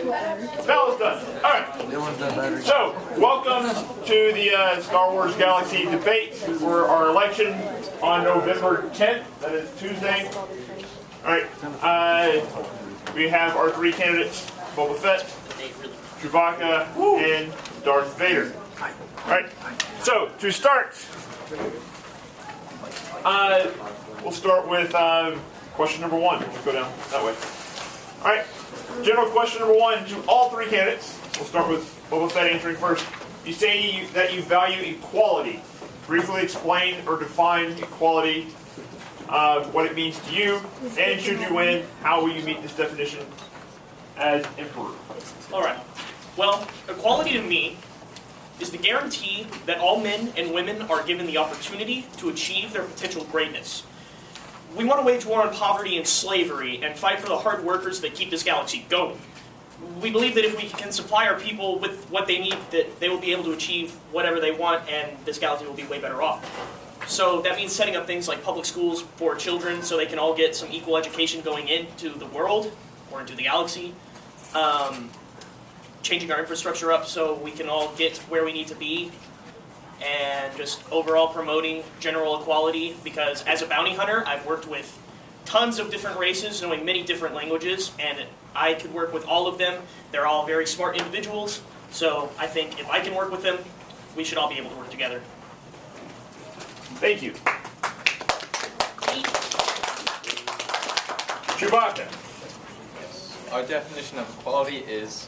Bella's done. All right. So, welcome to the Star Wars Galaxy debate for our election on November 10th. That is Tuesday. All right. We have our three candidates: Boba Fett, Chewbacca, and Darth Vader. All right. So, to start, we'll start with question number one. Let's go down that way. All right. General question number one to all three candidates. We'll start with Boba Fett answering first. You say that you value equality. Briefly explain or define equality, what it means to you, and should you win, how will you meet this definition as Emperor? All right. Well, equality to me is the guarantee that all men and women are given the opportunity to achieve their potential greatness. We want to wage war on poverty and slavery and fight for the hard workers that keep this galaxy going. We believe that if we can supply our people with what they need, that they will be able to achieve whatever they want, and this galaxy will be way better off. So that means setting up things like public schools for children so they can all get some equal education going into the world or into the galaxy. Changing our infrastructure up so we can all get where we need to be. And just overall promoting general equality, because as a bounty hunter, I've worked with tons of different races, knowing many different languages, and I could work with all of them. They're all very smart individuals, so I think if I can work with them, we should all be able to work together. Thank you. Chewbacca. Yes. Our definition of equality is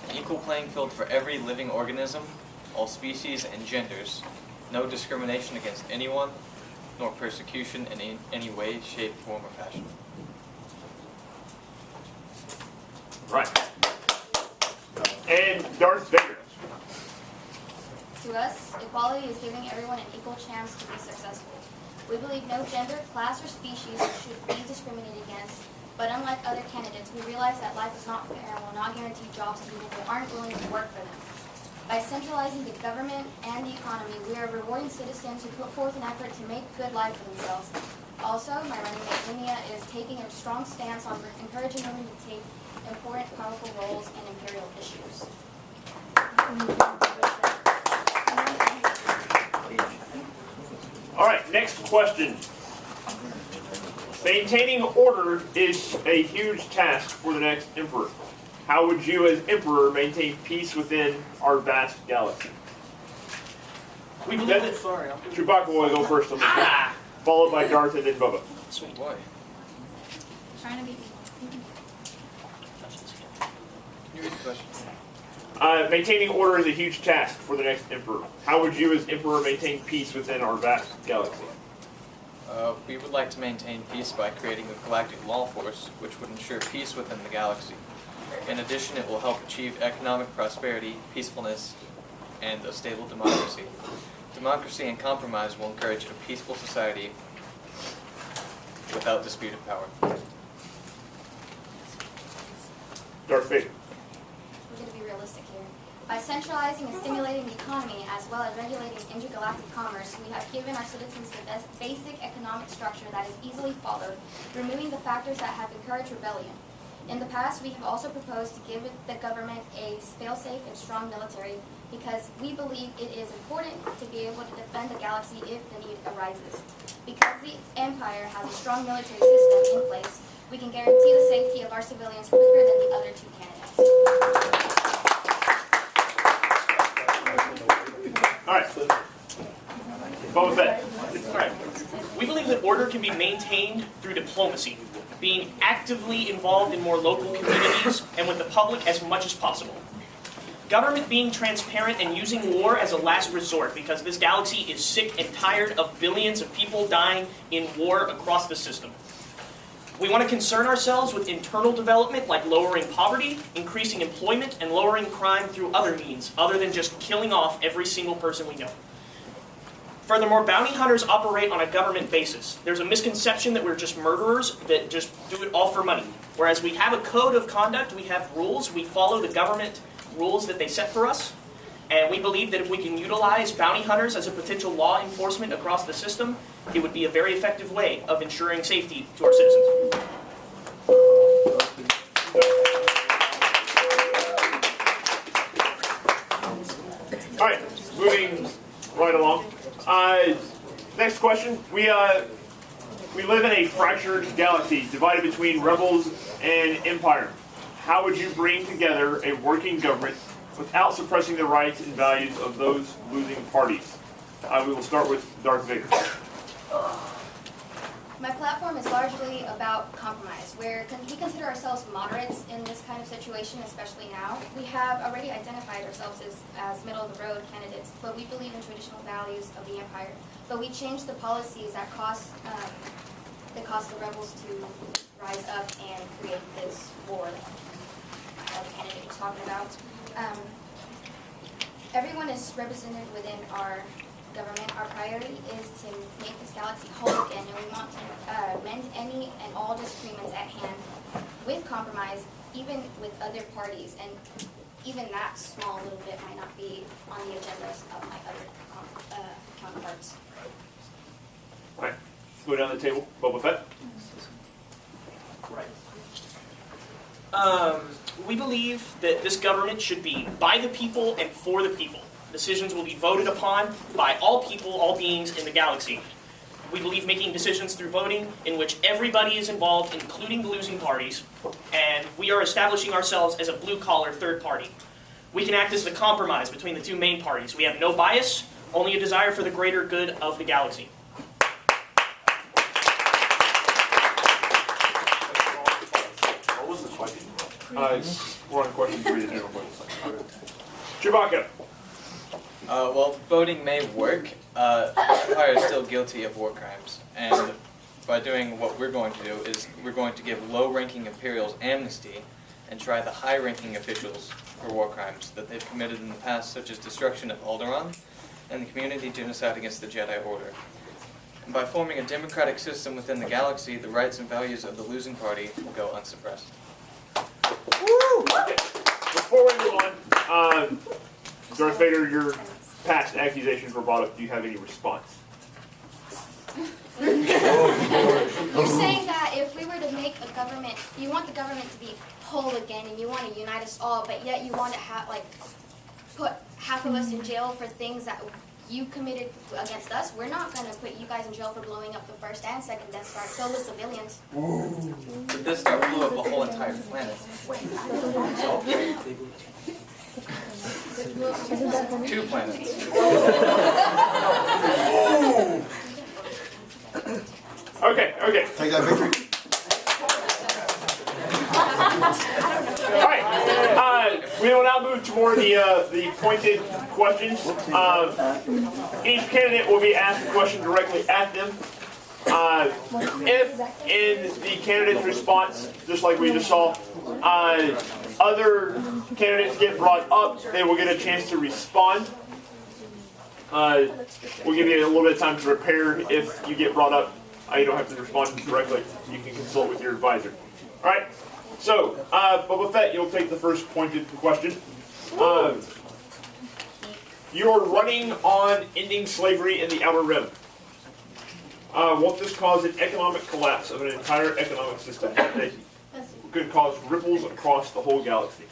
an equal playing field for every living organism, all species and genders, no discrimination against anyone, nor persecution in any way, shape, form, or fashion. Right. And Darth Vader. To us, equality is giving everyone an equal chance to be successful. We believe no gender, class, or species should be discriminated against, but unlike other candidates, we realize that life is not fair and will not guarantee jobs to people who aren't willing to work for them. By centralizing the government and the economy, we are rewarding citizens who put forth an effort to make good life for themselves. Also, my running mate Linnea is taking a strong stance on encouraging women to take important, powerful roles in imperial issues. All right, next question. Maintaining order is a huge task for the next Emperor. How would you, as Emperor, maintain peace within our vast galaxy? We believe that. Sorry, Chewbacca will go first on this one, followed by Darth and then Boba. Sweet. Boy. Trying to be. Can you read the question? Maintaining order is a huge task for the next Emperor. How would you, as Emperor, maintain peace within our vast galaxy? We would like to maintain peace by creating a galactic law force, which would ensure peace within the galaxy. In addition, it will help achieve economic prosperity, peacefulness, and a stable democracy. Democracy and compromise will encourage a peaceful society without disputed power. Darth Vader. We're going to be realistic here. By centralizing and stimulating the economy as well as regulating intergalactic commerce, we have given our citizens the basic economic structure that is easily followed, removing the factors that have encouraged rebellion. In the past, we have also proposed to give the government a fail-safe and strong military because we believe it is important to be able to defend the galaxy if the need arises. Because the Empire has a strong military system in place, we can guarantee the safety of our civilians quicker than the other two candidates. All right. Boba Fett. All right. We believe that order can be maintained through diplomacy, being actively involved in more local communities and with the public as much as possible. Government being transparent and using war as a last resort, because this galaxy is sick and tired of billions of people dying in war across the system. We want to concern ourselves with internal development like lowering poverty, increasing employment, and lowering crime through other means, other than just killing off every single person we know. Furthermore, bounty hunters operate on a government basis. There's a misconception that we're just murderers that just do it all for money. Whereas we have a code of conduct, we have rules, we follow the government rules that they set for us. And we believe that if we can utilize bounty hunters as a potential law enforcement across the system, it would be a very effective way of ensuring safety to our citizens. All right, moving right along. Next question. We live in a fractured galaxy divided between rebels and empire. How would you bring together a working government without suppressing the rights and values of those losing parties? We will start with Darth Vader. My platform is largely about compromise. We consider ourselves moderates in this kind of situation, especially now. We have already identified ourselves as middle-of-the-road candidates, but we believe in traditional values of the empire. But we change the policies that cause the rebels to rise up and create this war that the candidate was talking about. Everyone is represented within our government. Our priority is to make this galaxy whole again, and we want to mend any and all disagreements at hand with compromise, even with other parties, and even that small little bit might not be on the agendas of my other counterparts. All right, let's go down the table. Boba Fett. We believe that this government should be by the people and for the people. Decisions will be voted upon by all people, all beings in the galaxy. We believe making decisions through voting in which everybody is involved, including the losing parties, and we are establishing ourselves as a blue-collar third party. We can act as the compromise between the two main parties. We have no bias, only a desire for the greater good of the galaxy. What was the question? We're on question 3 today. Chewbacca. Well, voting may work. Empire is still guilty of war crimes, and by doing what we're going to do is we're going to give low-ranking Imperials amnesty and try the high-ranking officials for war crimes that they've committed in the past, such as destruction of Alderaan and the community genocide against the Jedi Order. And by forming a democratic system within the galaxy, the rights and values of the losing party will go unsuppressed. Woo! Before we move on, Darth Vader, your past accusations were brought up. Do you have any response? You're saying that if we were to make a government, you want the government to be whole again, and you want to unite us all, but yet you want to put half of us in jail for things that you committed against us. We're not going to put you guys in jail for blowing up the first and second Death Star. So with civilians. The Death Star blew up a whole entire planet. 2 planets. Okay. Take that victory. All right. We will now move to more of the pointed questions. Each candidate will be asked a question directly at them. If in the candidate's response, just like we just saw, other candidates get brought up, they will get a chance to respond. We'll give you a little bit of time to prepare. If you get brought up, you don't have to respond directly. You can consult with your advisor. All right. So, Boba Fett, you'll take the first pointed question. You're running on ending slavery in the Outer Rim. Won't this cause an economic collapse of an entire economic system that could cause ripples across the whole galaxy?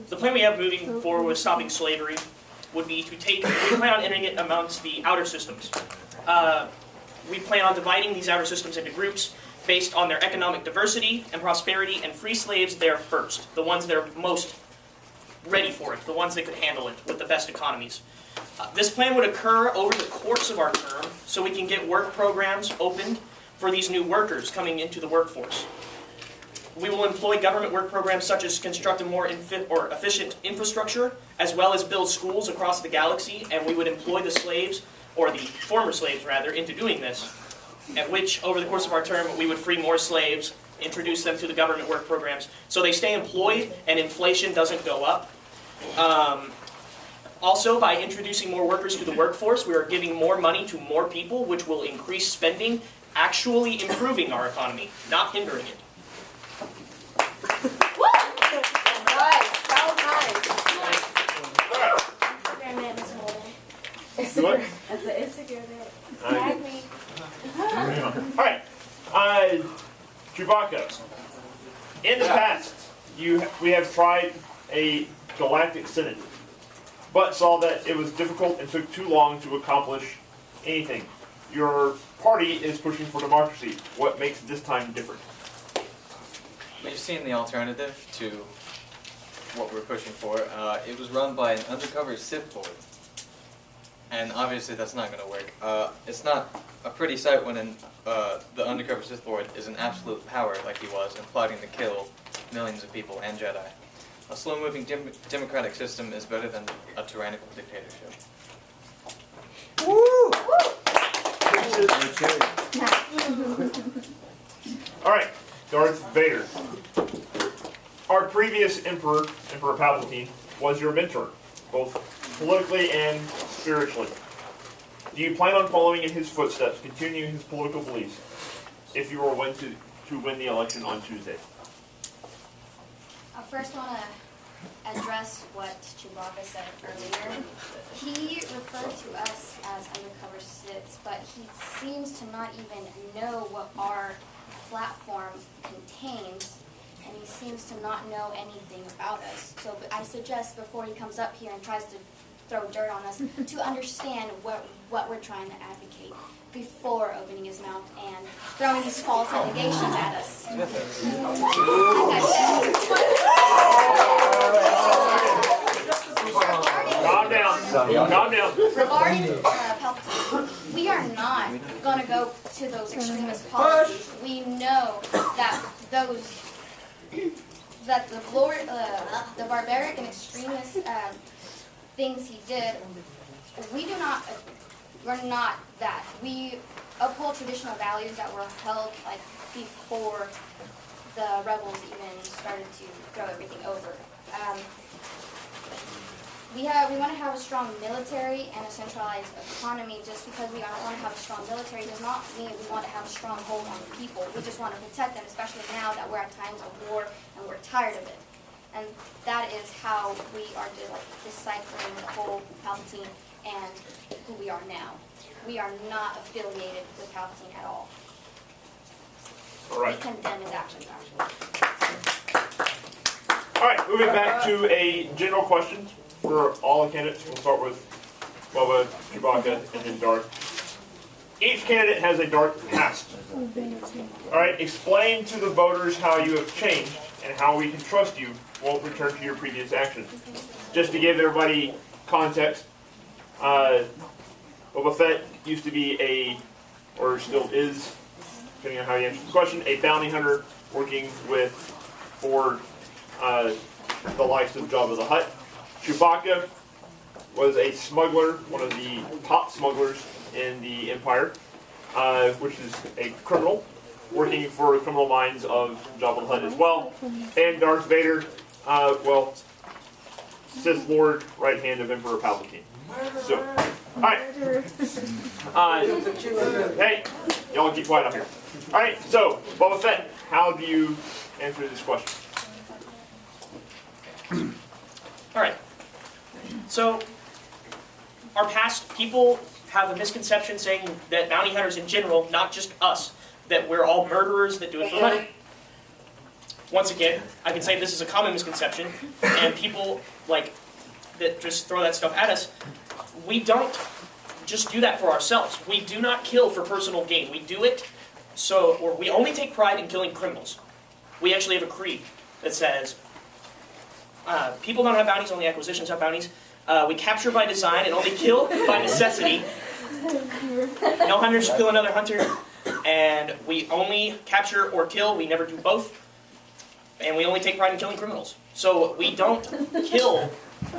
The plan we have moving forward with stopping slavery would be to we plan on entering it amongst the outer systems. We plan on dividing these outer systems into groups based on their economic diversity and prosperity, and free slaves there first, the ones that are most ready for it, the ones that could handle it with the best economies. This plan would occur over the course of our term, so we can get work programs opened for these new workers coming into the workforce. We will employ government work programs such as construct a more efficient infrastructure, as well as build schools across the galaxy, and we would employ the slaves, or the former slaves rather, into doing this, at which, over the course of our term, we would free more slaves, introduce them to the government work programs, so they stay employed and inflation doesn't go up. Also, by introducing more workers to the workforce, we are giving more money to more people, which will increase spending, actually improving our economy, not hindering it. What? That's an Instagram bit. Tag me. Alright. Chewbacca. In the past, we have tried a galactic synod, but saw that it was difficult and took too long to accomplish anything. Your party is pushing for democracy. What makes this time different? We've seen the alternative to what we're pushing for. It was run by an undercover Sith Lord. And obviously that's not going to work. It's not a pretty sight when the undercover Sith Lord is in absolute power like he was and plotting to kill millions of people and Jedi. A slow-moving democratic system is better than a tyrannical dictatorship. Woo! Alright, Darth Vader. Our previous Emperor, Emperor Palpatine, was your mentor, both politically and spiritually. Do you plan on following in his footsteps, continuing his political beliefs, if you were to win the election on Tuesday? I first want to address what Chewbacca said earlier. He referred to us as undercover Siths, but he seems to not even know what our platform contains, and he seems to not know anything about us. So I suggest before he comes up here and tries to throw dirt on us, to understand what we're trying to advocate before opening his mouth and throwing these false allegations at us. Like I said, Calm down. regarding Palpatine, we are not going to go to those extremist policies. We know that the barbaric and extremist things he did, we're not that. We uphold traditional values that were held like before the rebels even started to throw everything over. We want to have a strong military and a centralized economy. Just because we don't want to have a strong military does not mean we want to have a strong hold on people. We just want to protect them, especially now that we're at times of war and we're tired of it. And that is how we are deciphering the whole Palpatine and who we are now. We are not affiliated with Palpatine at all. All right. We condemn his actions, actually. All right, moving back to a general question for all the candidates. We'll start with Boba, Chewbacca, and then Darth. Each candidate has a dark past. All right, explain to the voters how you have changed and how we can trust you won't return to your previous actions. Just to give everybody context, Boba Fett used to be or still is, depending on how you answer the question, a bounty hunter working for the likes of Jabba the Hutt. Chewbacca was a smuggler, one of the top smugglers in the Empire, which is a criminal, working for the criminal minds of Jabba the Hutt as well. And Darth Vader, Sith Lord, right hand of Emperor Palpatine. So, alright. Hey, y'all keep quiet out here. Alright, so, Boba Fett, how do you answer this question? Alright. So, our past, people have a misconception saying that bounty hunters in general, not just us, that we're all murderers that do it for money. Once again, I can say this is a common misconception, and people that just throw that stuff at us. We don't just do that for ourselves. We do not kill for personal gain. We do it or we only take pride in killing criminals. We actually have a creed that says, people don't have bounties, only acquisitions have bounties. We capture by design and only kill by necessity. No hunter should kill another hunter. And we only capture or kill, we never do both. And we only take pride in killing criminals. So we don't kill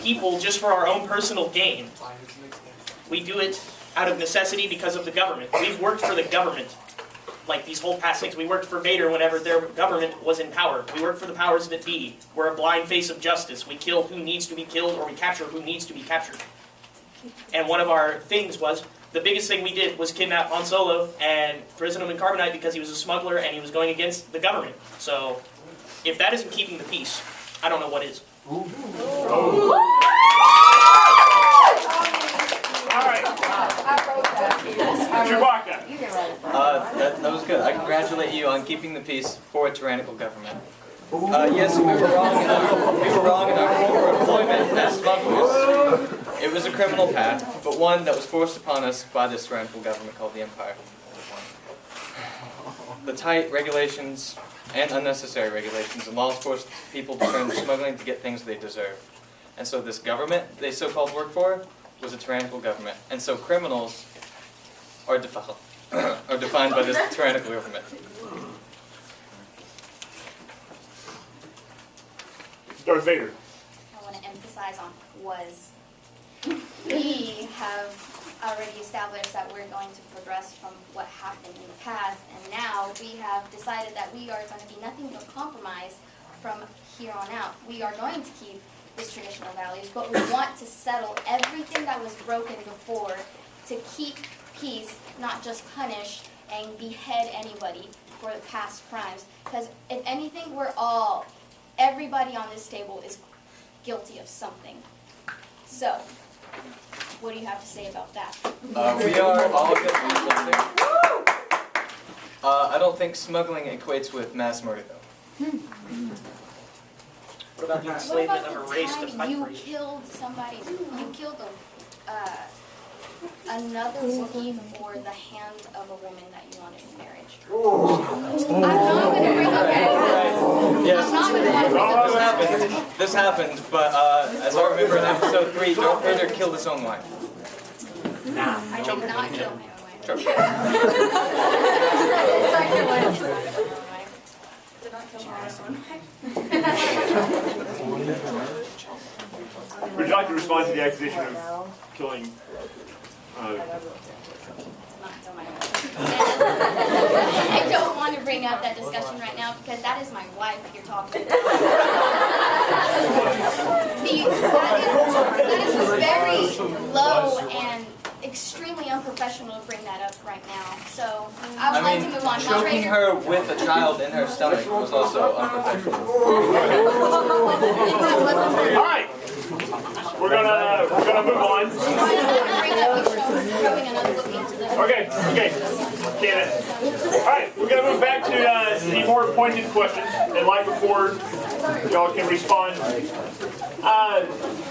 people just for our own personal gain. We do it out of necessity because of the government. We've worked for the government. Like these whole past things, we worked for Vader whenever their government was in power. We worked for the powers that be. We're a blind face of justice. We kill who needs to be killed, or we capture who needs to be captured. And one of our things was, the biggest thing we did was kidnap Han Solo and prison him in carbonite because he was a smuggler and he was going against the government. So, if that isn't keeping the peace, I don't know what is. All right. Chewbacca. That was good. I congratulate you on keeping the peace for a tyrannical government. Yes, we were wrong in our former employment as smugglers. It was a criminal path, but one that was forced upon us by this tyrannical government called the Empire. The tight regulations and unnecessary regulations and laws forced people to turn to smuggling to get things they deserve. And so this government they so-called work for was a tyrannical government. And so criminals are defined by this tyrannical government. Darth Vader. I want to emphasize on was. We have already established that we're going to progress from what happened in the past, and now we have decided that we are going to be nothing but compromise from here on out. We are going to keep these traditional values, but we want to settle everything that was broken before to keep peace, not just punish and behead anybody for the past crimes. Because if anything, everybody on this table is guilty of something. So, what do you have to say about that? We are all guilty of something. I don't think smuggling equates with mass murder, though. What about the What enslavement about of a the race to time fight you for you? killed somebody, you killed another Wookiee for the hand of a woman that you wanted in marriage? I'm not going to bring up that. Yes, I'm not going to bring up that. this happened, but as I remember in episode 3, Darth Vader killed his own wife. I did not kill my own wife. Sure. Would you like to respond to the accusation of killing? I don't want to bring up that discussion right now because that is my wife you're talking about. That is just very low and extremely unprofessional to bring that up right now. So I would like to move on. Choking her with a child in her stomach was also unprofessional. All right, we're gonna move on. Okay, Cannon. All right, we're gonna move back to the more pointed questions. And like before, y'all can respond.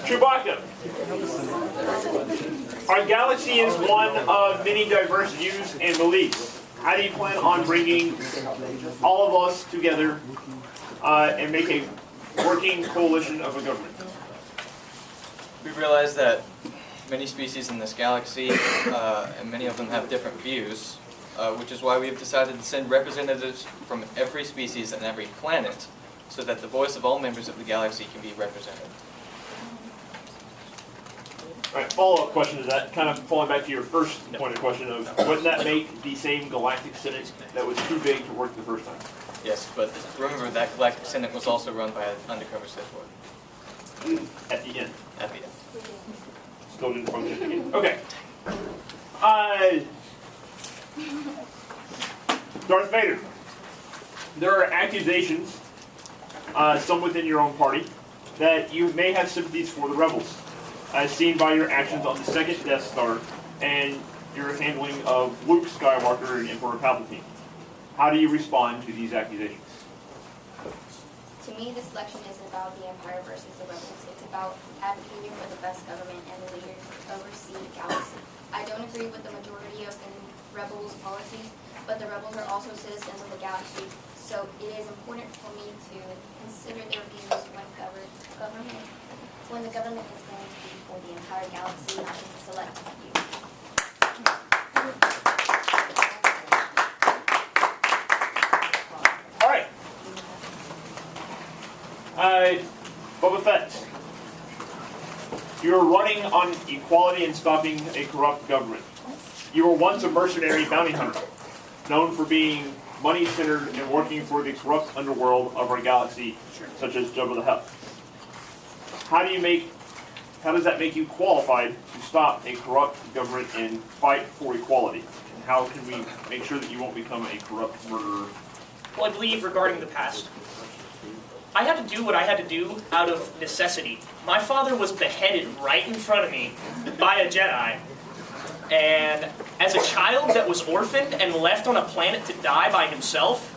Chewbacca. Our galaxy is one of many diverse views and beliefs. How do you plan on bringing all of us together and make a working coalition of a government? We realize that many species in this galaxy, and many of them have different views, which is why we have decided to send representatives from every species and every planet so that the voice of all members of the galaxy can be represented. All right, follow-up question to that, kind of falling back to your first point of question of, wouldn't that make the same galactic senate that was too big to work the first time? Yes, but remember that galactic senate was also run by an undercover Sith Lord. At the end. At the end. Still didn't function again. Okay. Darth Vader. There are accusations, some within your own party, that you may have sympathies for the rebels, as seen by your actions on the second Death Star and your handling of Luke Skywalker and Emperor Palpatine. How do you respond to these accusations? To me, this election isn't about the Empire versus the rebels. It's about advocating for the best government and the leaders to oversee the galaxy. I don't agree with the majority of the rebels' policies, but the rebels are also citizens of the galaxy, so it is important for me to consider their views when the government is going to be for the entire galaxy, not just a select few. All right. Boba Fett. You're running on equality and stopping a corrupt government. You were once a mercenary bounty hunter, known for being money-centered and working for the corrupt underworld of our galaxy, such as Jabba the Hutt. How does that make you qualified to stop a corrupt government and fight for equality? And how can we make sure that you won't become a corrupt murderer? Well, I believe regarding the past, I had to do what I had to do out of necessity. My father was beheaded right in front of me by a Jedi. And as a child that was orphaned and left on a planet to die by himself,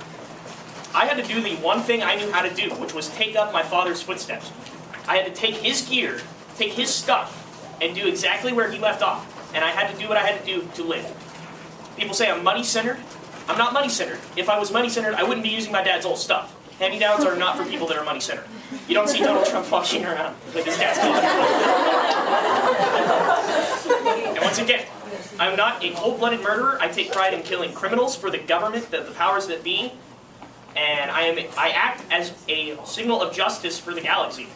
I had to do the one thing I knew how to do, which was take up my father's footsteps. I had to take his gear, take his stuff, and do exactly where he left off. And I had to do what I had to do to live. People say I'm money-centered. I'm not money-centered. If I was money-centered, I wouldn't be using my dad's old stuff. Hand-me-downs are not for people that are money-centered. You don't see Donald Trump walking around with his dad's clothes. And once again, I'm not a cold-blooded murderer. I take pride in killing criminals for the government, the powers that be. And I act as a signal of justice for the galaxy.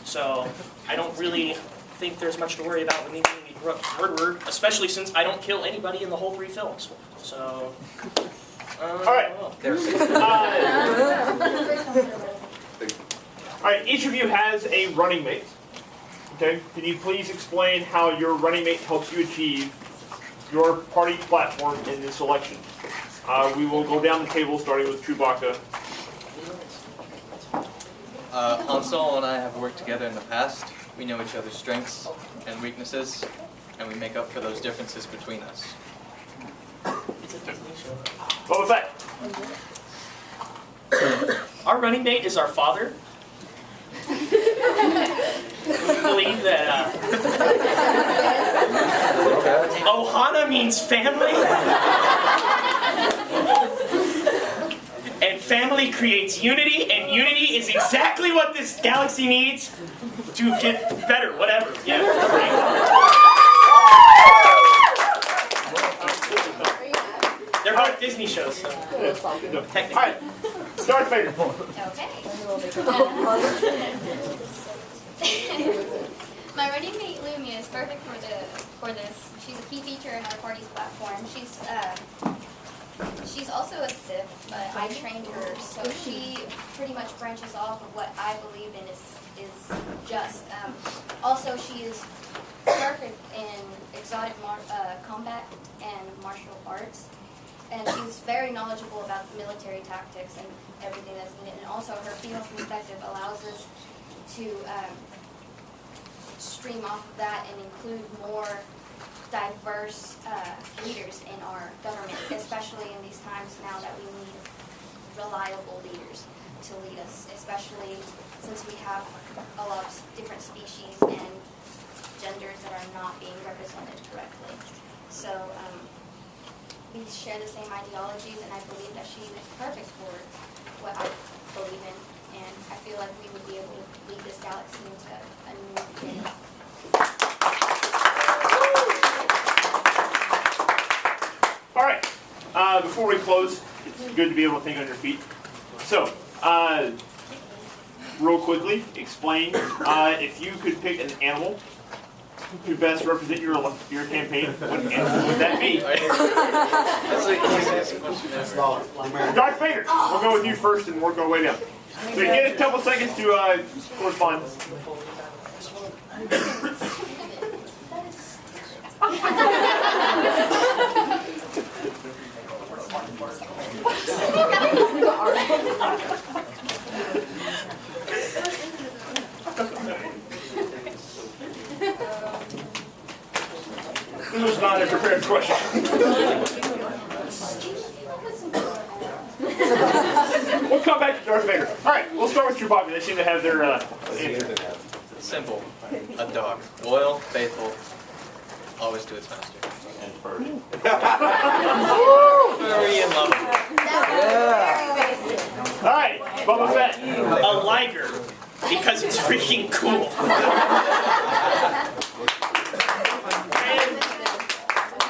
So I don't really think there's much to worry about with me being a corrupt murderer, especially since I don't kill anybody in the whole 3 films. So, Alright. Alright, each of you has a running mate. Okay? Can you please explain how your running mate helps you achieve your party platform in this election? We will go down the table starting with Chewbacca. Han Solo and I have worked together in the past. We know each other's strengths and weaknesses, and we make up for those differences between us. Boba Fett. our running mate is our father. We believe that Ohana means family. And family creates unity, and unity is exactly what this galaxy needs to get better, whatever. Yeah. They're both Disney shows, so technically. Alright, Darth Vader. Okay. My running mate Lumia is perfect for this. She's a key feature in our party's platform. She's also a Sith, but I trained her, so she pretty much branches off of what I believe in is just. Also, she is perfect in exotic combat and martial arts, and she's very knowledgeable about the military tactics and everything that's needed. And also, her female perspective allows us to stream off of that and include more diverse leaders in our government, especially in these times now that we need reliable leaders to lead us, especially since we have a lot of different species and genders that are not being represented correctly. So we share the same ideologies, and I believe that she is perfect for what I believe in, and I feel like we would be able to lead this galaxy into a new beginning. Alright, before we close, it's good to be able to think on your feet. So, real quickly, explain if you could pick an animal to best represent your campaign, what animal would that be? Darth Vader! We'll go with you first and work our way down. So you get a couple seconds to correspond. This was not a prepared question. We'll come back to Darth Vader. Alright, we'll start with Chewbacca. They seem to have their answer. Simple. A dog. Loyal, faithful, always to its master. And bird. Very in love. Alright, Boba Fett. A liger, because it's freaking cool.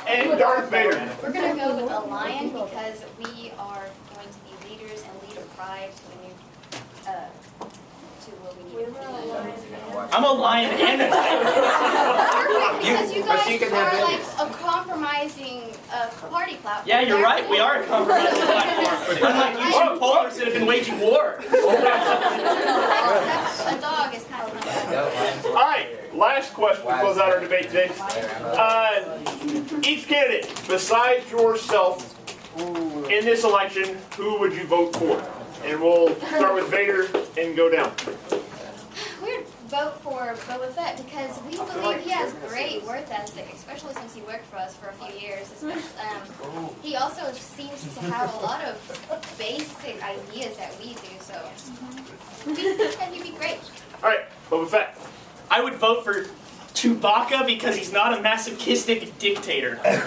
And Darth Vader. We're going to go with a lion because we are going to be leaders and lead a pride to what we need to be. I'm a lion and a tiger. Perfect, because you guys are like a compromising party platform. Yeah, you're right. We are a compromising platform. Unlike you two polars that have been waging war. A dog is kind of like Alright, last question to close out our debate today. Each candidate, besides yourself, in this election, who would you vote for? And we'll start with Vader and go down. vote for Boba Fett because we believe he has great work ethic, especially since he worked for us for a few years. He also seems to have a lot of basic ideas that we do, so we think that he'd be great. All right, Boba Fett. I would vote for Chewbacca because he's not a masochistic dictator. And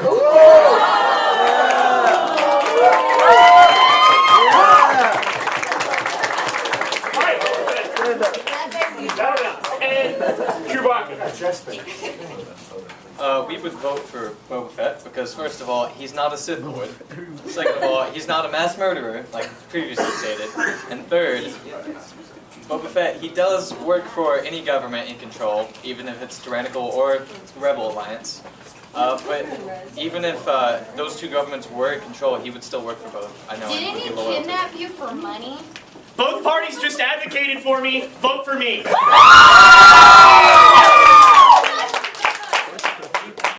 Chewbacca. We would vote for Boba Fett because, first of all, he's not a Sith Lord. Second of all, he's not a mass murderer, like previously stated. And third, Boba Fett, he does work for any government in control, even if it's tyrannical or rebel alliance. But even if those two governments were in control, he would still work for both. I know. Didn't he kidnap you for money? Both parties just advocated for me. Vote for me.